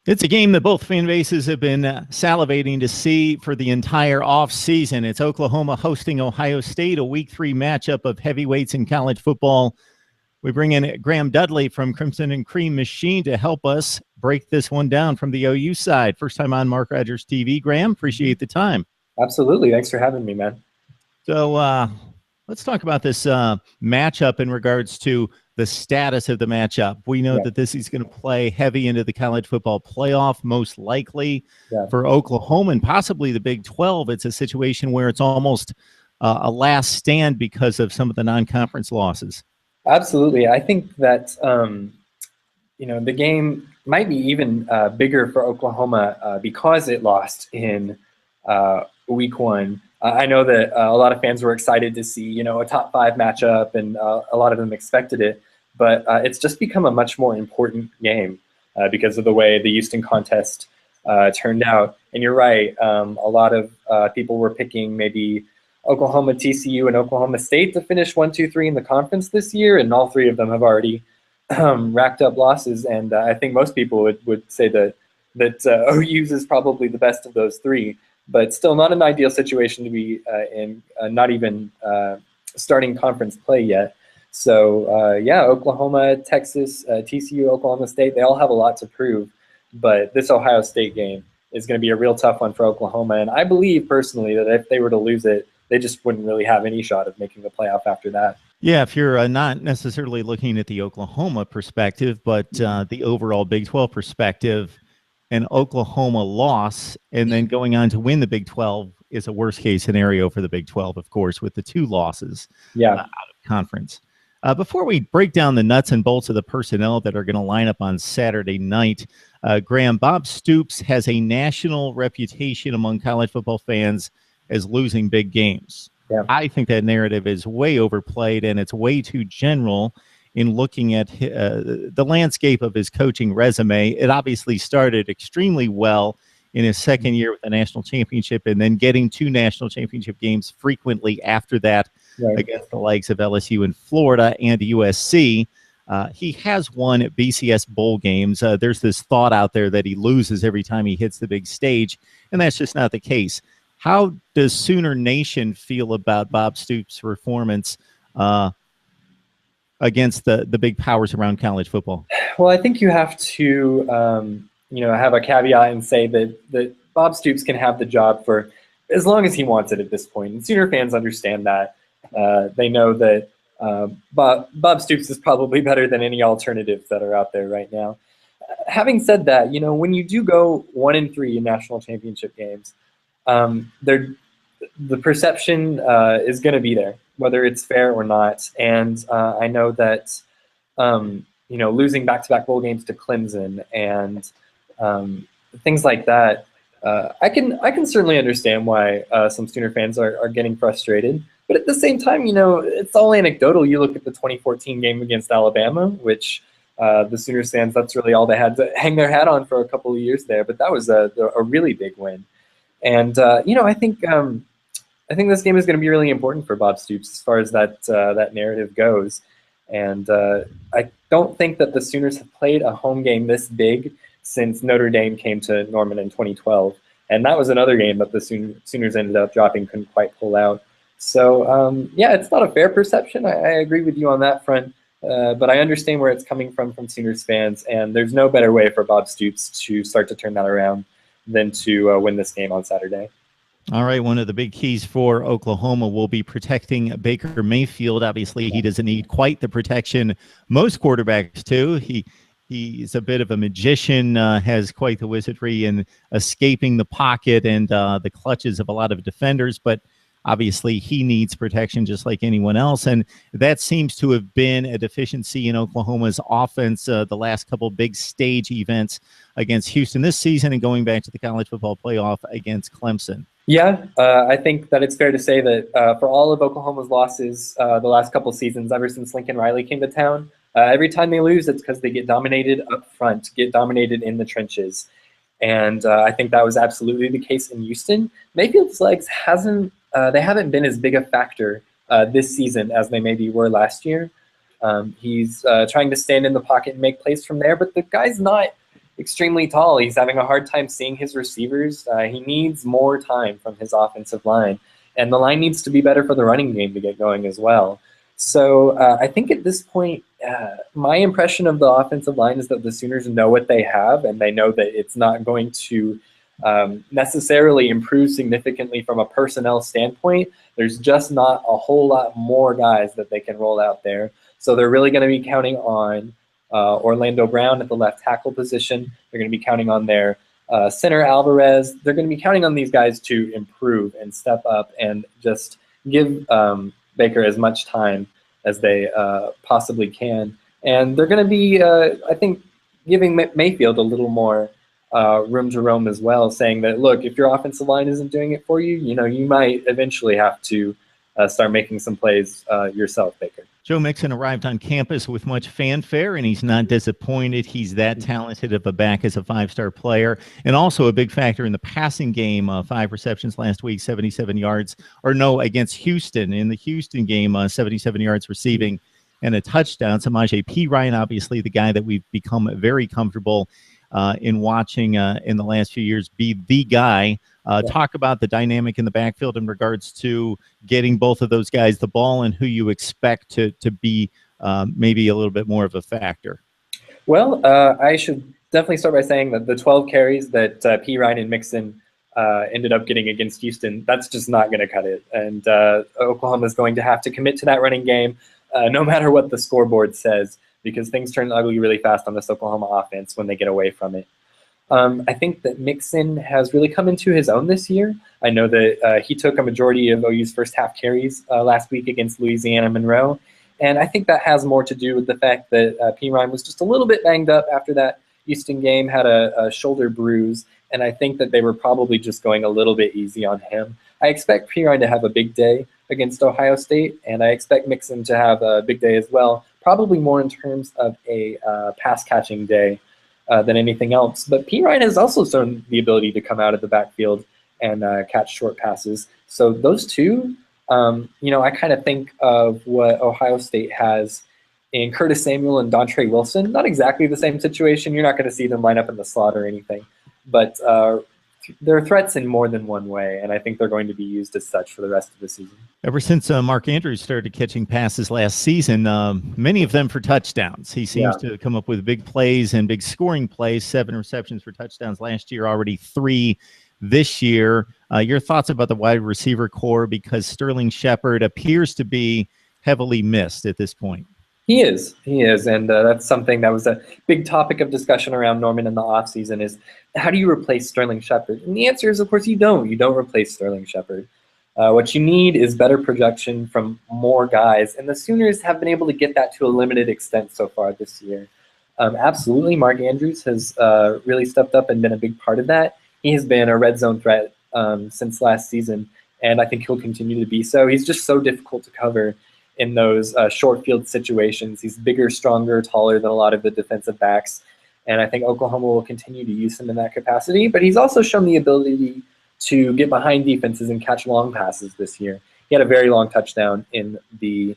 It's a game that both fan bases have been salivating to see for the entire offseason. It's Oklahoma hosting Ohio State, a Week 3 matchup of heavyweights in college football. We bring in Graham Dudley from Crimson and Cream Machine to help us break this one down from the OU side. First time on Mark Rogers TV. Graham, appreciate the time. Absolutely. Thanks for having me, man. So let's talk about this matchup in regards to the status of the matchup. We know that this is going to play heavy into the college football playoff, most likely for Oklahoma and possibly the Big 12. It's a situation where it's almost a last stand because of some of the non-conference losses. Absolutely. I think that, the game might be even bigger for Oklahoma because it lost in Week 1. I know that a lot of fans were excited to see, a top 5 matchup, and a lot of them expected it. But it's just become a much more important game because of the way the Houston contest turned out. And you're right, a lot of people were picking maybe Oklahoma, TCU, and Oklahoma State to finish 1, 2, 3 in the conference this year, and all 3 of them have already racked up losses. And I think most people would say that OU's is probably the best of those 3. But still not an ideal situation to be in, not even starting conference play yet. So, Oklahoma, Texas, TCU, Oklahoma State, they all have a lot to prove. But this Ohio State game is going to be a real tough one for Oklahoma. And I believe personally that if they were to lose it, they just wouldn't really have any shot of making the playoff after that. Yeah, if you're not necessarily looking at the Oklahoma perspective, but the overall Big 12 perspective, an Oklahoma loss and then going on to win the Big 12 is a worst-case scenario for the Big 12, of course, with the 2 losses out of conference. Before we break down the nuts and bolts of the personnel that are going to line up on Saturday night, Graham, Bob Stoops has a national reputation among college football fans as losing big games. Yeah. I think that narrative is way overplayed, and it's way too general in looking at the landscape of his coaching resume. It obviously started extremely well in his second year with a national championship and then getting 2 national championship games frequently after that against the likes of LSU and Florida and USC. He has won BCS bowl games. There's this thought out there that he loses every time he hits the big stage, and that's just not the case. How does Sooner Nation feel about Bob Stoops' performance against the big powers around college football? Well, I think you have to, have a caveat and say that Bob Stoops can have the job for as long as he wants it at this point. And Sooner fans understand that. They know that Bob Stoops is probably better than any alternatives that are out there right now. Having said that, when you do go 1-3 in national championship games, the perception is going to be there, whether it's fair or not. And I know that, losing back-to-back bowl games to Clemson and things like that, I can certainly understand why some Sooner fans are getting frustrated. But at the same time, it's all anecdotal. You look at the 2014 game against Alabama, which the Sooners fans, that's really all they had to hang their hat on for a couple of years there. But that was a really big win. And, I think this game is going to be really important for Bob Stoops as far as that narrative goes. And I don't think that the Sooners have played a home game this big since Notre Dame came to Norman in 2012. And that was another game that the Sooners ended up dropping, couldn't quite pull out. So, it's not a fair perception. I agree with you on that front. But I understand where it's coming from Sooners fans. And there's no better way for Bob Stoops to start to turn that around than to win this game on Saturday. All right, one of the big keys for Oklahoma will be protecting Baker Mayfield. Obviously, he doesn't need quite the protection most quarterbacks do. He's a bit of a magician, has quite the wizardry in escaping the pocket and the clutches of a lot of defenders, but obviously he needs protection just like anyone else, and that seems to have been a deficiency in Oklahoma's offense the last couple big stage events against Houston this season and going back to the college football playoff against Clemson. Yeah, I think that it's fair to say that for all of Oklahoma's losses the last couple seasons, ever since Lincoln Riley came to town, every time they lose, it's because they get dominated up front, get dominated in the trenches. And I think that was absolutely the case in Houston. Mayfield's legs they haven't been as big a factor this season as they maybe were last year. He's trying to stand in the pocket and make plays from there, but the guy's not extremely tall. He's having a hard time seeing his receivers. He needs more time from his offensive line. And the line needs to be better for the running game to get going as well. So I think at this point, my impression of the offensive line is that the Sooners know what they have, and they know that it's not going to necessarily improve significantly from a personnel standpoint. There's just not a whole lot more guys that they can roll out there. So they're really going to be counting on Orlando Brown at the left tackle position. They're going to be counting on their center Alvarez. They're going to be counting on these guys to improve and step up and just give Baker as much time as they possibly can. And they're going to be, I think, giving Mayfield a little more room to roam as well, saying that, look, if your offensive line isn't doing it for you, you might eventually have to start making some plays yourself, Baker. Joe Mixon arrived on campus with much fanfare, and he's not disappointed. He's that talented of a back as a five-star player, and also a big factor in the passing game. 5 receptions last week, 77 yards, against Houston. In the Houston game, 77 yards receiving and a touchdown. Samaje Perine, obviously the guy that we've become very comfortable in watching in the last few years, be the guy. Talk about the dynamic in the backfield in regards to getting both of those guys the ball and who you expect to be maybe a little bit more of a factor. Well, I should definitely start by saying that the 12 carries that Perine and Mixon ended up getting against Houston, that's just not going to cut it. And Oklahoma is going to have to commit to that running game no matter what the scoreboard says, because things turn ugly really fast on this Oklahoma offense when they get away from it. I think that Mixon has really come into his own this year. I know that he took a majority of OU's first half carries last week against Louisiana Monroe, and I think that has more to do with the fact that Perine was just a little bit banged up after that Houston game, had a shoulder bruise, and I think that they were probably just going a little bit easy on him. I expect Perine to have a big day against Ohio State, and I expect Mixon to have a big day as well, probably more in terms of a pass-catching day than anything else. But Perine has also shown the ability to come out of the backfield and catch short passes. So those two, I kind of think of what Ohio State has in Curtis Samuel and Dontre Wilson. Not exactly the same situation. You're not going to see them line up in the slot or anything. But they're threats in more than one way, and I think they're going to be used as such for the rest of the season. Ever since Mark Andrews started catching passes last season, many of them for touchdowns. He seems to come up with big plays and big scoring plays. 7 receptions for touchdowns last year, already 3 this year. Your thoughts about the wide receiver core, because Sterling Shepard appears to be heavily missed at this point. He is, and that's something that was a big topic of discussion around Norman in the offseason is, how do you replace Sterling Shepard? And the answer is, of course, you don't. You don't replace Sterling Shepard. What you need is better projection from more guys, and the Sooners have been able to get that to a limited extent so far this year. Absolutely, Mark Andrews has really stepped up and been a big part of that. He has been a red zone threat since last season, and I think he'll continue to be so. He's just so difficult to cover in those short field situations. He's bigger, stronger, taller than a lot of the defensive backs, and I think Oklahoma will continue to use him in that capacity. But he's also shown the ability to get behind defenses and catch long passes this year. He had a very long touchdown in the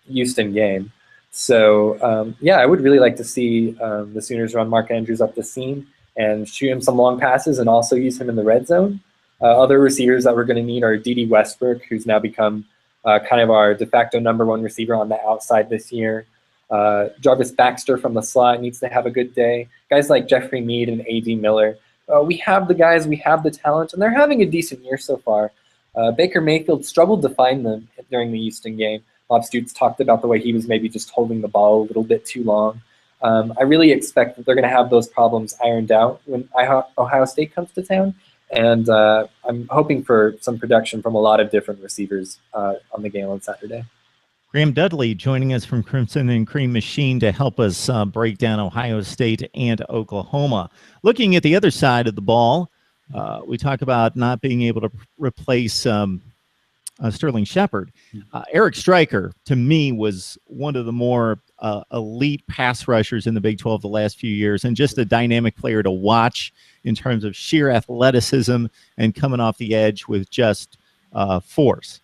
Houston game. So, I would really like to see the Sooners run Mark Andrews up the seam and shoot him some long passes and also use him in the red zone. Other receivers that we're going to need are D.D. Westbrook, who's now become kind of our de facto #1 receiver on the outside this year. Jarvis Baxter from the slot needs to have a good day. Guys like Jeffrey Mead and A.D. Miller. We have the guys, we have the talent, and they're having a decent year so far. Baker Mayfield struggled to find them during the Houston game. Bob Stoops talked about the way he was maybe just holding the ball a little bit too long. I really expect that they're going to have those problems ironed out when Ohio State comes to town. And I'm hoping for some production from a lot of different receivers on the game on Saturday. Graham Dudley joining us from Crimson and Cream Machine to help us break down Ohio State and Oklahoma. Looking at the other side of the ball, we talk about not being able to replace Sterling Shepard. Eric Stryker, to me, was one of the more elite pass rushers in the Big 12 the last few years, and just a dynamic player to watch in terms of sheer athleticism and coming off the edge with just force.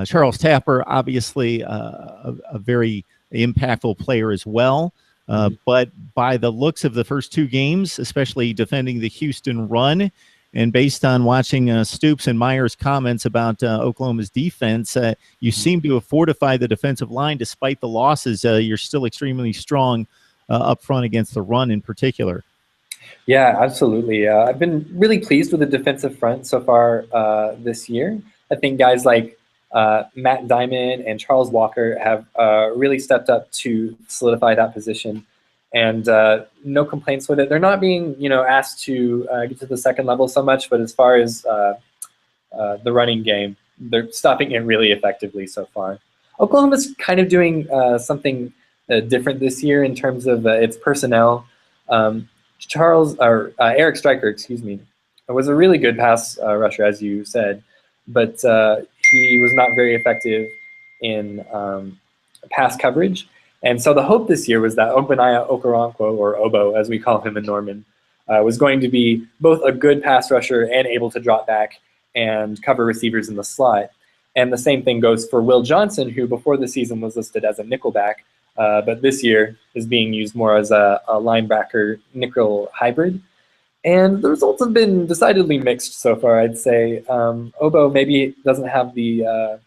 Charles Tapper, obviously a very impactful player as well. But by the looks of the first two games, especially defending the Houston run, and based on watching Stoops and Myers' comments about Oklahoma's defense, you seem to have fortified the defensive line despite the losses. You're still extremely strong up front against the run in particular. Yeah, absolutely. I've been really pleased with the defensive front so far this year. I think guys like Matt Diamond and Charles Walker have really stepped up to solidify that position. And no complaints with it. They're not being, asked to get to the second level so much, but as far as the running game, they're stopping it really effectively so far. Oklahoma's kind of doing something different this year in terms of its personnel. Eric Stryker, was a really good pass rusher, as you said, but he was not very effective in pass coverage. And so the hope this year was that Ogbonnaya Okoronkwo, or Obo as we call him in Norman, was going to be both a good pass rusher and able to drop back and cover receivers in the slot. And the same thing goes for Will Johnson, who before the season was listed as a nickelback, but this year is being used more as a linebacker nickel hybrid. And the results have been decidedly mixed so far, I'd say. Obo maybe doesn't have the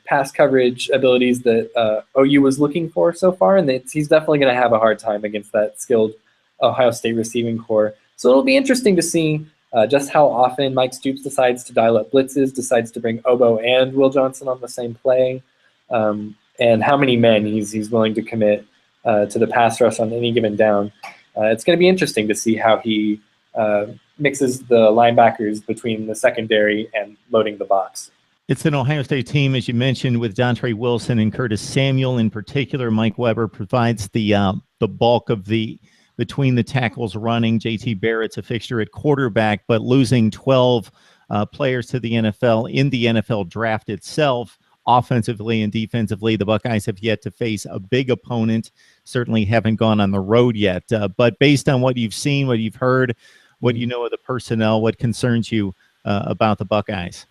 pass coverage abilities that OU was looking for so far, and he's definitely going to have a hard time against that skilled Ohio State receiving core. So it'll be interesting to see just how often Mike Stoops decides to dial up blitzes, decides to bring Obo and Will Johnson on the same play, and how many men he's willing to commit to the pass rush on any given down. It's going to be interesting to see how he mixes the linebackers between the secondary and loading the box. It's an Ohio State team, as you mentioned, with Dontre Wilson and Curtis Samuel in particular. Mike Weber provides the bulk of the between the tackles running. J.T. Barrett's a fixture at quarterback, but losing 12 players to the NFL in the NFL draft itself, offensively and defensively, the Buckeyes have yet to face a big opponent, certainly haven't gone on the road yet. But based on what you've seen, what you've heard, what you know of the personnel, what concerns you about the Buckeyes?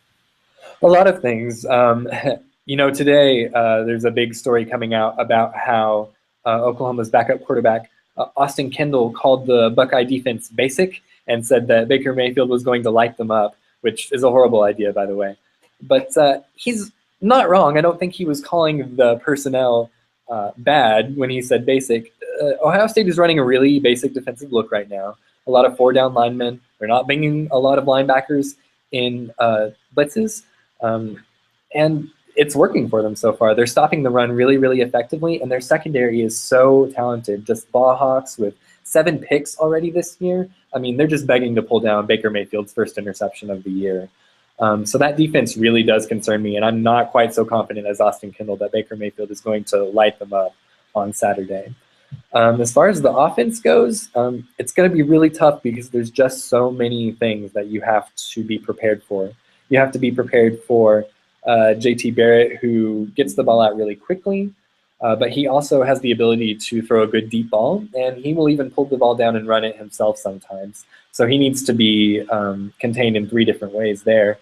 A lot of things. Today there's a big story coming out about how Oklahoma's backup quarterback, Austin Kendall, called the Buckeye defense basic and said that Baker Mayfield was going to light them up, which is a horrible idea, by the way. But he's not wrong. I don't think he was calling the personnel bad when he said basic. Ohio State is running a really basic defensive look right now. A lot of four-down linemen. They're not bringing a lot of linebackers in blitzes. And it's working for them so far. They're stopping the run really, really effectively, and their secondary is so talented. Just ball hawks with 7 picks already this year. I mean, they're just begging to pull down Baker Mayfield's first interception of the year. So that defense really does concern me, and I'm not quite so confident as Austin Kendall that Baker Mayfield is going to light them up on Saturday. As far as the offense goes, it's going to be really tough because there's just so many things that you have to be prepared for. You have to be prepared for J.T. Barrett, who gets the ball out really quickly, but he also has the ability to throw a good deep ball, and he will even pull the ball down and run it himself sometimes. So he needs to be contained in 3 different ways there.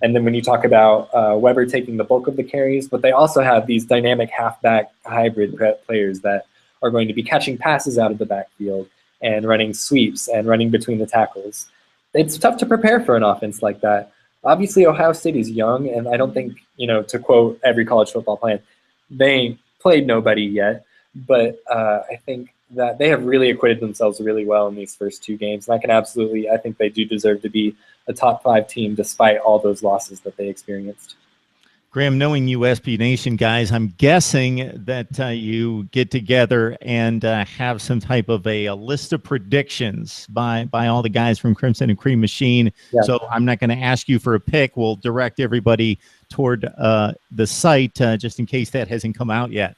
And then when you talk about Weber taking the bulk of the carries, but they also have these dynamic halfback hybrid players that are going to be catching passes out of the backfield and running sweeps and running between the tackles. It's tough to prepare for an offense like that. Obviously, Ohio State is young, and I don't think, to quote every college football fan, they ain't played nobody yet. But I think that they have really acquitted themselves really well in these first 2 games. And I think they do deserve to be a top 5 team despite all those losses that they experienced. Graham, knowing you SB Nation guys, I'm guessing that you get together and have some type of a list of predictions by all the guys from Crimson and Cream Machine. Yeah. So I'm not going to ask you for a pick. We'll direct everybody toward the site just in case that hasn't come out yet.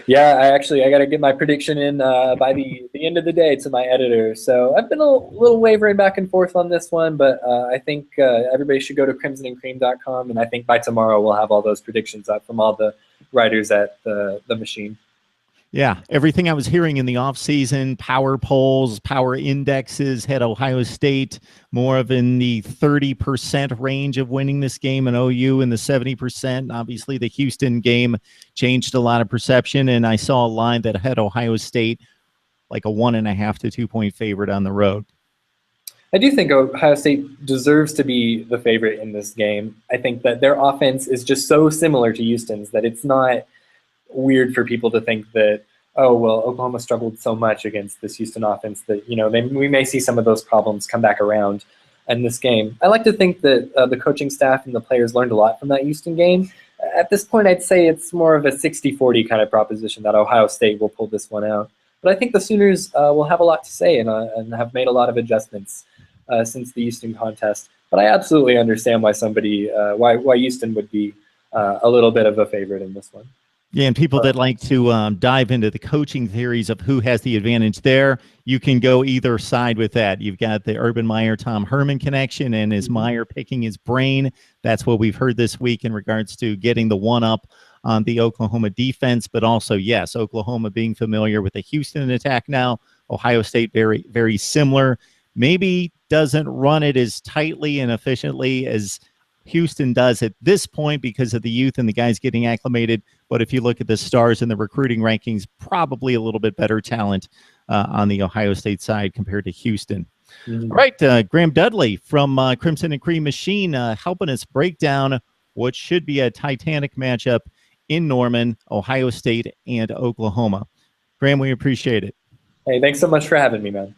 Yeah, I got to get my prediction in by the end of the day to my editor. So I've been a little wavering back and forth on this one, but I think everybody should go to crimsonandcream.com, and I think by tomorrow we'll have all those predictions up from all the writers at the machine. Yeah, everything I was hearing in the offseason, power polls, power indexes had Ohio State more of in the 30% range of winning this game, and OU in the 70%. Obviously, the Houston game changed a lot of perception, and I saw a line that had Ohio State like a 1.5 to 2 point favorite on the road. I do think Ohio State deserves to be the favorite in this game. I think that their offense is just so similar to Houston's that it's not weird for people to think that, oh, well, Oklahoma struggled so much against this Houston offense that, we may see some of those problems come back around in this game. I like to think that the coaching staff and the players learned a lot from that Houston game. At this point, I'd say it's more of a 60-40 kind of proposition that Ohio State will pull this one out. But I think the Sooners will have a lot to say and have made a lot of adjustments since the Houston contest. But I absolutely understand why why Houston would be a little bit of a favorite in this one. Yeah, and people that like to dive into the coaching theories of who has the advantage there, you can go either side with that. You've got the Urban Meyer-Tom Herman connection, and is Meyer picking his brain? That's what we've heard this week in regards to getting the one-up on the Oklahoma defense. But also, yes, Oklahoma being familiar with the Houston attack now. Ohio State very, very similar. Maybe doesn't run it as tightly and efficiently as Houston does at this point because of the youth and the guys getting acclimated. But if you look at the stars and the recruiting rankings, probably a little bit better talent on the Ohio State side compared to Houston. Mm-hmm. All right, Graham Dudley from Crimson and Cream Machine helping us break down what should be a titanic matchup in Norman, Ohio State, and Oklahoma. Graham, we appreciate it. Hey, thanks so much for having me, man.